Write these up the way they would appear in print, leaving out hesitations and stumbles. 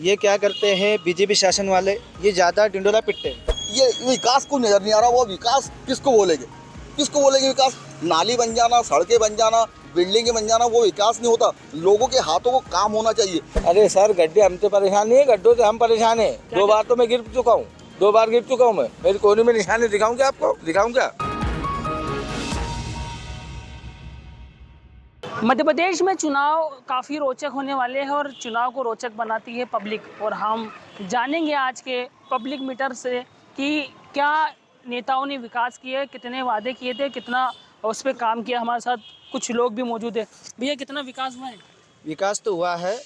ये क्या करते हैं बीजेपी शासन वाले, ये ज़्यादा ढिंडोरा पिटते हैं। ये विकास को नजर नहीं आ रहा। वो विकास किसको बोलेंगे, किसको बोलेंगे विकास? नाली बन जाना, सड़कें बन जाना, बिल्डिंगें बन जाना, वो विकास नहीं होता। लोगों के हाथों को काम होना चाहिए। अरे सर, गड्ढे हम तो परेशान नहीं है, गड्ढों से हम परेशान हैं। 2 बार तो मैं गिर चुका हूँ, 2 बार गिर चुका हूँ मैं। मेरी कोहनी में निशानी दिखाऊं क्या आपको? दिखाऊं क्या? मध्य प्रदेश में चुनाव काफ़ी रोचक होने वाले हैं और चुनाव को रोचक बनाती है पब्लिक। और हम जानेंगे आज के पब्लिक मीटर से कि क्या नेताओं ने विकास किए, कितने वादे किए थे, कितना उस पर काम किया। हमारे साथ कुछ लोग भी मौजूद है। भैया, कितना विकास हुआ है? विकास तो हुआ है,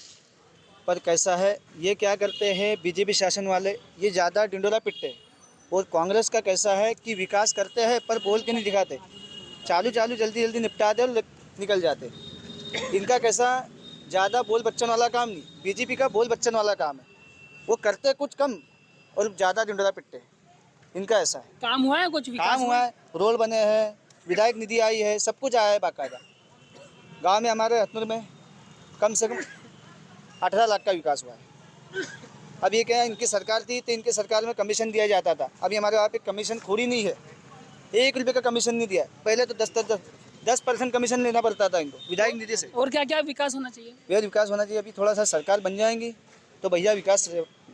पर कैसा है, ये क्या करते हैं बीजेपी शासन वाले, ये ज़्यादा ढिंडोरा पिटते हैं। और कांग्रेस का कैसा है कि विकास करते हैं पर बोल के नहीं दिखाते, चालू चालू जल्दी जल्दी निपटा दे और निकल जाते। इनका कैसा, ज़्यादा बोल बच्चन वाला काम नहीं, बीजेपी का बोल बच्चन वाला काम है। वो करते कुछ कम और ज़्यादा ढिंडोरा पिटते हैं। इनका ऐसा है। काम हुआ है, कुछ विकास काम हुआ है, रोड बने हैं, विधायक निधि आई है, सब कुछ आया है बाकायदा। गांव में हमारे हथनूर में कम से कम 18 लाख का विकास हुआ है। अब ये क्या है, इनकी सरकार थी तो इनके सरकार में कमीशन दिया जाता था। अभी हमारे वहाँ पे कमीशन खोरी नहीं है, 1 रुपये का कमीशन नहीं दिया। पहले तो 10% कमीशन लेना पड़ता था इनको विधायक निधि से। और क्या क्या विकास होना चाहिए? बेहद विकास होना चाहिए। अभी थोड़ा सा सरकार बन जाएंगी तो भैया विकास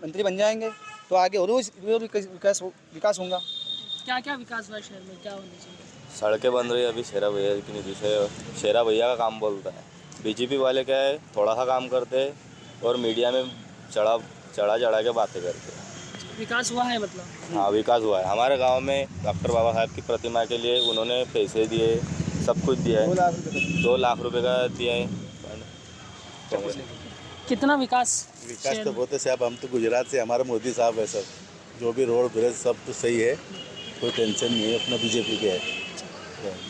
मंत्री बन जाएंगे तो आगे और विकास होगा। क्या क्या विकास हुआ शहर में, क्या होना चाहिए? सड़कें बन रही है अभी शेरा भैया की निधि से। शेरा भैया का काम बोलता है। बीजेपी वाले क्या है, थोड़ा सा काम करते हैं और मीडिया में चढ़ा के बातें करते हैं। विकास हुआ है मतलब? हाँ, विकास हुआ है। हमारे गांव में डॉक्टर बाबा साहब की प्रतिमा के लिए उन्होंने पैसे दिए, सब कुछ दिया है। 2 लाख रुपए का दिया है। कितना विकास तो बहुत है साहब। हम तो गुजरात से, हमारे मोदी साहब है सर। जो भी रोड ब्रिज सब तो सही है, कोई टेंशन नहीं है। अपना बीजेपी के है,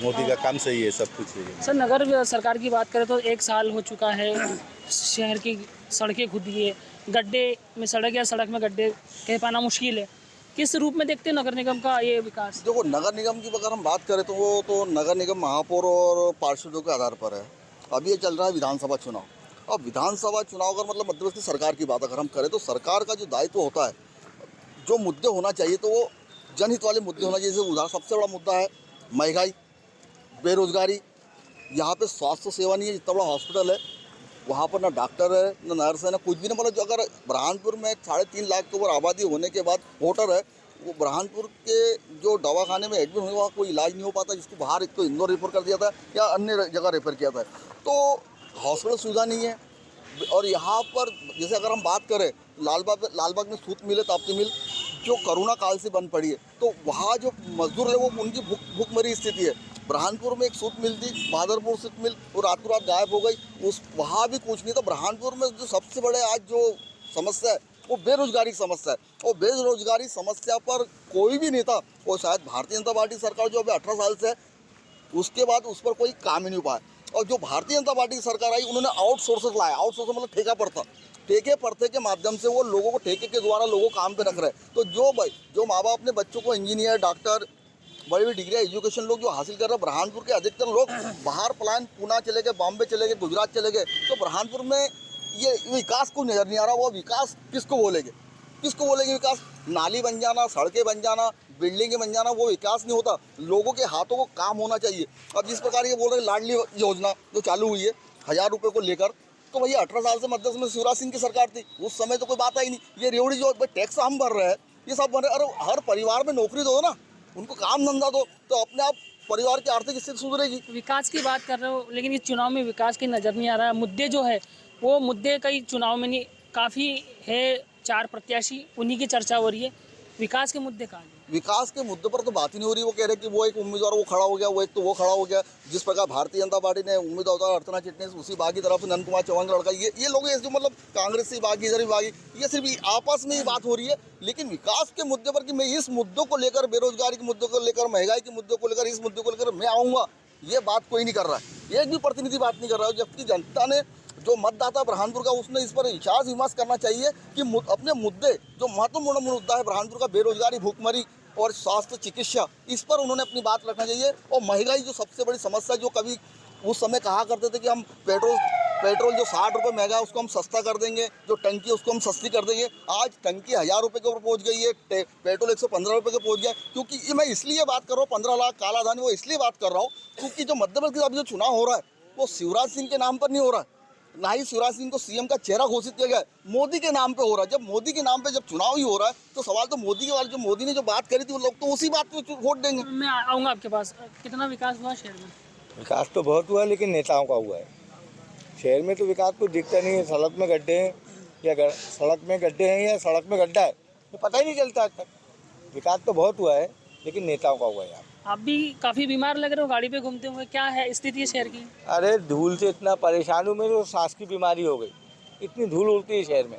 मोदी का काम सही है, सब कुछ सही है। सर, नगर सरकार की बात करें तो 1 साल हो चुका है, शहर की सड़कें खुद गई है, गड्ढे में सड़क या सड़क में गड्ढे कह पाना मुश्किल है। किस रूप में देखते हैं नगर निगम का ये विकास? देखो, नगर निगम की अगर हम बात करें तो वो तो नगर निगम महापौर और पार्षदों के आधार पर है। अभी ये चल रहा है विधानसभा चुनाव। अब विधानसभा चुनाव अगर मतलब मध्य प्रदेश की सरकार की बात अगर हम करें तो सरकार का जो दायित्व होता है, जो मुद्दे होना चाहिए तो वो जनहित वाले मुद्दे होना चाहिए। जैसे उदाहरण सबसे बड़ा मुद्दा है महंगाई, बेरोजगारी। यहाँ पे स्वास्थ्य सेवा नहीं है। जितना बड़ा हॉस्पिटल है वहाँ पर ना डॉक्टर है, ना नर्स है, ना कुछ भी नहीं। मतलब जो अगर बुरहानपुर में 3.5 लाख के ऊपर आबादी होने के बाद वोटर है, वो बुरहानपुर के जो दवाखाने में एडमिट हुए वहाँ कोई इलाज नहीं हो पाता, जिसको बाहर एक तो इंदौर रेफर कर दिया था या अन्य जगह रेफर किया था। तो हॉस्पिटल सुविधा नहीं है। और यहाँ पर जैसे अगर हम बात करें लालबाग में सूत मिल है, ताप्ती मिल, जो कोरोना काल से बंद पड़ी है, तो वहाँ जो मजदूर है वो उनकी भूखमरी स्थिति है। बुरहानपुर में एक सूत मिल थी, बहादुरपुर सूत मिल, वो रातों रात गायब हो गई। वहाँ भी कुछ नहीं था। बुरहानपुर में जो सबसे बड़े आज जो समस्या है वो बेरोजगारी की समस्या है। और बेरोजगारी समस्या पर कोई भी नेता, वो शायद भारतीय जनता पार्टी सरकार जो अभी 18 साल से है, उसके बाद उस पर कोई काम ही नहीं हुआ है। और जो भारतीय जनता पार्टी की सरकार आई, उन्होंने आउटसोर्सेस लाया। आउटसोर्स मतलब ठेका पर्थे के माध्यम से वो लोगों को ठेके के द्वारा लोगों को काम पे रख रहे हैं। तो जो माँ बाप अपने बच्चों को इंजीनियर, डॉक्टर, बड़ी बड़ी डिग्री एजुकेशन लोग जो हासिल कर रहे हैं, बुरहानपुर के अधिकतर लोग बाहर पलायन, पूना चले गए, बॉम्बे चले गए, गुजरात चले गए। तो बुरहानपुर में ये विकास को नज़र नहीं आ रहा। वो विकास किसको बोलेंगे, किसको बोलेंगे विकास? नाली बन जाना, सड़कें बन जाना, बिल्डिंगें बन जाना, वो विकास नहीं होता। लोगों के हाथों को काम होना चाहिए। अब जिस प्रकार ये बोल रहे हैं लाडली योजना जो चालू हुई है 1000 रुपये को लेकर, तो भैया 18 साल से मध्य प्रदेश में शिवराज सिंह की सरकार थी, उस समय तो कोई बात आई नहीं। ये रेवड़ी जो टैक्स हम भर रहे हैं, ये सब भर रहे हैं। अरे हर परिवार में नौकरी दो ना, उनको काम धंधा दो, तो अपने आप परिवार की आर्थिक स्थिति सुधरेगी। विकास की बात कर रहे हो, लेकिन इस चुनाव में विकास की नज़र नहीं आ रहा है। मुद्दे जो है वो मुद्दे कई चुनाव में नहीं, काफ़ी है 4 प्रत्याशी, उन्हीं की चर्चा हो रही है। विकास के मुद्दे कहाँ हैं? विकास के मुद्दे पर तो बात ही नहीं हो रही। वो कह रहे हैं कि वो एक उम्मीदवार वो खड़ा हो गया, वो एक तो वो खड़ा हो गया। जिस प्रकार भारतीय जनता पार्टी ने उम्मीदवार अर्चना चिटनीस, उसी बागी तरफ से नंद कुमार चौहान का लड़का, ये लोग जो मतलब कांग्रेस से बागी, इधर भी बागी, ये सिर्फ आपस में ही बात हो रही है। लेकिन विकास के मुद्दे पर कि मैं इस मुद्दों को लेकर, बेरोजगारी के मुद्दों को लेकर, महंगाई के मुद्दों को लेकर, इस मुद्दे को लेकर मैं आऊँगा, ये बात कोई नहीं कर रहा है। एक भी प्रतिनिधि बात नहीं कर रहा है। जबकि जनता ने, जो मतदाता बुरहानपुर का, उसने इस पर विचार विमर्श करना चाहिए कि अपने मुद्दे, जो महत्वपूर्ण मुद्दा है बुरहानपुर का, बेरोजगारी, भूखमरी और स्वास्थ्य चिकित्सा, इस पर उन्होंने अपनी बात रखना चाहिए। और महंगाई जो सबसे बड़ी समस्या, जो कभी उस समय कहा करते थे कि हम पेट्रोल पेट्रोल जो 60 रुपये महंगा है उसको हम सस्ता कर देंगे, जो टंकी है उसको हम सस्ती कर देंगे। आज टंकी 1000 रुपये के ऊपर पहुंच गई है, पेट्रोल 115 रुपये के पहुंच गया। क्योंकि ये मैं इसलिए बात कर रहा हूँ 15 लाख काला धन, वो इसलिए बात कर रहा हूँ क्योंकि जो मध्य प्रदेश अभी जो चुनाव हो रहा है वो शिवराज सिंह के नाम पर नहीं हो रहा है, ना ही शिवराज सिंह को सीएम का चेहरा घोषित किया गया है, मोदी के नाम पे हो रहा है। जब मोदी के नाम पे जब चुनाव ही हो रहा है तो सवाल तो मोदी के वाले, जो मोदी ने जो बात करी थी वो लोग तो उसी बात पे वोट देंगे। मैं आऊँगा आपके पास। कितना विकास हुआ शहर में? विकास तो बहुत हुआ है लेकिन नेताओं का हुआ है। शहर में तो विकास कुछ दिखता नहीं है। सड़क में गड्ढे हैं या सड़क में गड्ढे हैं या सड़क में गड्ढा है, तो पता ही नहीं चलता आज तक। विकास तो बहुत हुआ है लेकिन नेताओं का हुआ है यहाँ। आप भी काफ़ी बीमार लग रहे हो गाड़ी पे घूमते हुए, क्या है स्थिति है शहर की? अरे धूल से इतना परेशान हूँ मैं, तो सांस की बीमारी हो गई, इतनी धूल उड़ती है शहर में।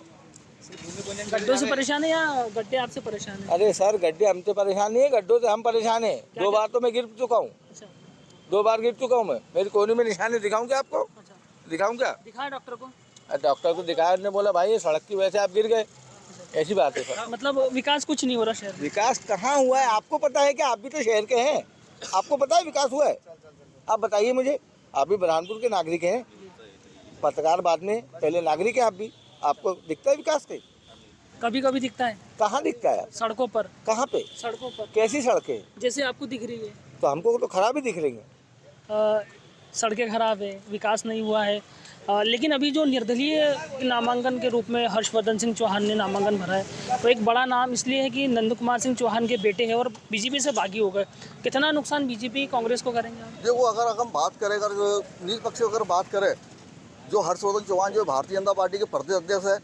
गड्ढों से परेशान है या गड्ढे आपसे परेशान है? अरे सर, गड्ढे हमसे परेशान नहीं है, गड्ढों से हम परेशान हैं। 2 बार तो मैं गिर चुका हूँ, अच्छा 2 बार गिर चुका हूँ मैं। मेरी कोहनी में निशानी दिखाऊं क्या आपको? अच्छा, दिखाऊं क्या? दिखाया डॉक्टर को? डॉक्टर को दिखाया, उसने बोला भाई ये सड़क की वजह से आप गिर गए। ऐसी बात है सर। मतलब विकास कुछ नहीं हो रहा शहर में? विकास कहाँ हुआ है आपको पता है क्या? आप भी तो शहर के हैं, आपको पता है विकास हुआ है? आप बताइए मुझे, आप भी बुरहानपुर के नागरिक हैं, पत्रकार बाद में, पहले नागरिक हैं आप भी। आपको दिखता है विकास के? कभी कभी दिखता है। कहाँ दिखता है? सड़कों पर। कहाँ पे? सड़कों पर कैसी सड़कें? जैसे आपको दिख रही है। तो हमको तो खराब ही दिख रही हैं। सड़कें खराब है, विकास नहीं हुआ है। लेकिन अभी जो निर्दलीय नामांकन के रूप में हर्षवर्धन सिंह चौहान ने नामांकन भरा है, तो एक बड़ा नाम इसलिए है कि नंद कुमार सिंह चौहान के बेटे हैं और बीजेपी से बागी हो गए। कितना नुकसान बीजेपी कांग्रेस को करेंगे आप? देखो, अगर हम बात करें, अगर निष्पक्ष अगर बात करें, जो हर्षवर्धन चौहान जो भारतीय जनता पार्टी के प्रदेश अध्यक्ष है,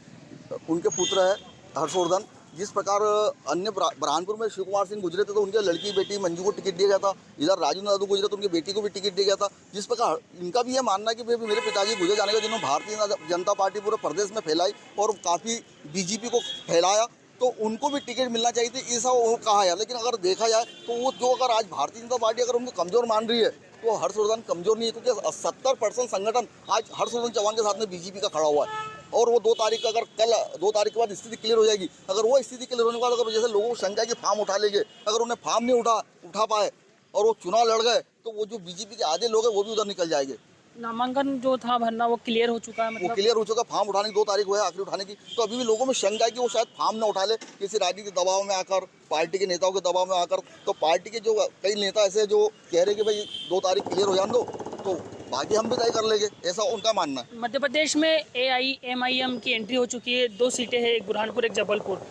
उनके पुत्र है हर्षवर्धन। जिस प्रकार अन्य बुरहानपुर में शिव कुमार सिंह गुजरे थे तो उनके लड़की बेटी मंजू को टिकट दिया गया था, इधर राजू नायडू गुजरे तो उनकी बेटी को भी टिकट दिया गया था। जिस प्रकार इनका भी ये मानना है कि भाई मेरे पिताजी गुजर जाने का, जिन्होंने भारतीय जनता पार्टी पूरे प्रदेश में फैलाई और काफ़ी बीजेपी को फैलाया, तो उनको भी टिकट मिलना चाहिए थी, ऐसा वो कहा है। लेकिन अगर देखा जाए तो वो जो अगर आज भारतीय जनता पार्टी अगर उनको कमज़ोर मान रही है तो हर्षवर्धन कमज़ोर नहीं है, क्योंकि 70% संगठन आज हर्षवर्धन चौहान के साथ में बीजेपी का खड़ा हुआ है। और वो 2 तारीख का, अगर कल 2 तारीख के बाद स्थिति क्लियर हो जाएगी, अगर वो स्थिति क्लियर होने के बाद अगर जैसे लोगों को शंका है कि फॉर्म उठा लेंगे, अगर उन्हें फॉर्म नहीं उठा पाए और वो चुनाव लड़ गए तो वो जो बीजेपी के आधे लोग हैं वो भी उधर निकल जाएंगे। नामांकन जो था भरना वो क्लियर हो चुका है? वो मतलब क्लियर हो चुका, फॉर्म उठाने की 2 तारीख हुआ है आखिरी उठाने की। तो अभी भी लोगों में शंका है कि वो शायद फॉर्म ना उठा ले, किसी राजनीतिक दबाव में आकर, पार्टी के नेताओं के दबाव में आकर। तो पार्टी के जो कई नेता ऐसे जो कह रहे कि भाई 2 तारीख क्लियर हो जाने दो, तो बाकी हम भी तय कर लेंगे, ऐसा उनका मानना है। मध्य प्रदेश में AIMIM की एंट्री हो चुकी है, 2 सीटें हैं, एक बुरहानपुर एक जबलपुर।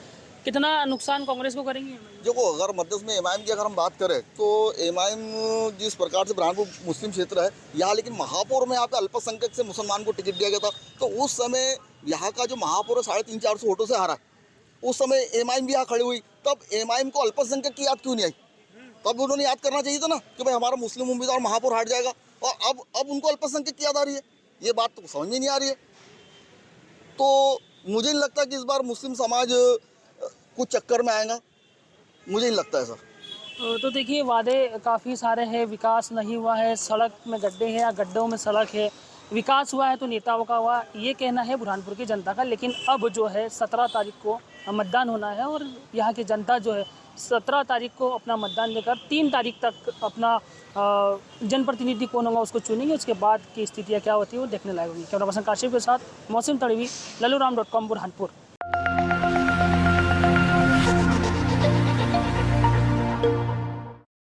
कितना नुकसान कांग्रेस को करेंगे? देखो, अगर मध्य में एमआईएम की अगर हम बात करें तो एमआईएम जिस प्रकार से बुरहानपुर मुस्लिम क्षेत्र है यहाँ, लेकिन महापौर में यहाँ पे अल्पसंख्यक से मुसलमान को टिकट दिया गया था, तो उस समय यहाँ का जो महापौर है 350-400 वोटों से हारा। उस समय एमआईएम भी यहाँ खड़ी हुई, तब एमआईएम को अल्पसंख्यक की याद क्यों नहीं आई? तब उन्होंने याद करना चाहिए था ना कि भाई हमारा मुस्लिम उम्मीदवार महापौर हार जाएगा, और अब उनको अल्पसंख्यक की याद आ रही है। ये बात तो समझ में नहीं आ रही है। तो मुझे नहीं लगता कि इस बार मुस्लिम समाज कुछ चक्कर में आएगा, मुझे नहीं लगता ऐसा। तो देखिए, वादे काफ़ी सारे हैं, विकास नहीं हुआ है, सड़क में गड्ढे हैं या गड्ढों में सड़क है। विकास हुआ है तो नेताओं का हुआ, ये कहना है बुरहानपुर की जनता का। लेकिन अब जो है 17 तारीख को मतदान होना है और यहाँ की जनता जो है 17 तारीख को अपना मतदान देकर 3 तारीख तक अपना जनप्रतिनिधि कौन होगा उसको चुनेंगे। उसके बाद की स्थितियाँ क्या होती है वो देखने लायक होगी। कैमरा पर्सन काशिफ के साथ मौसम तड़वी, लल्लूराम.com, बुरहानपुर।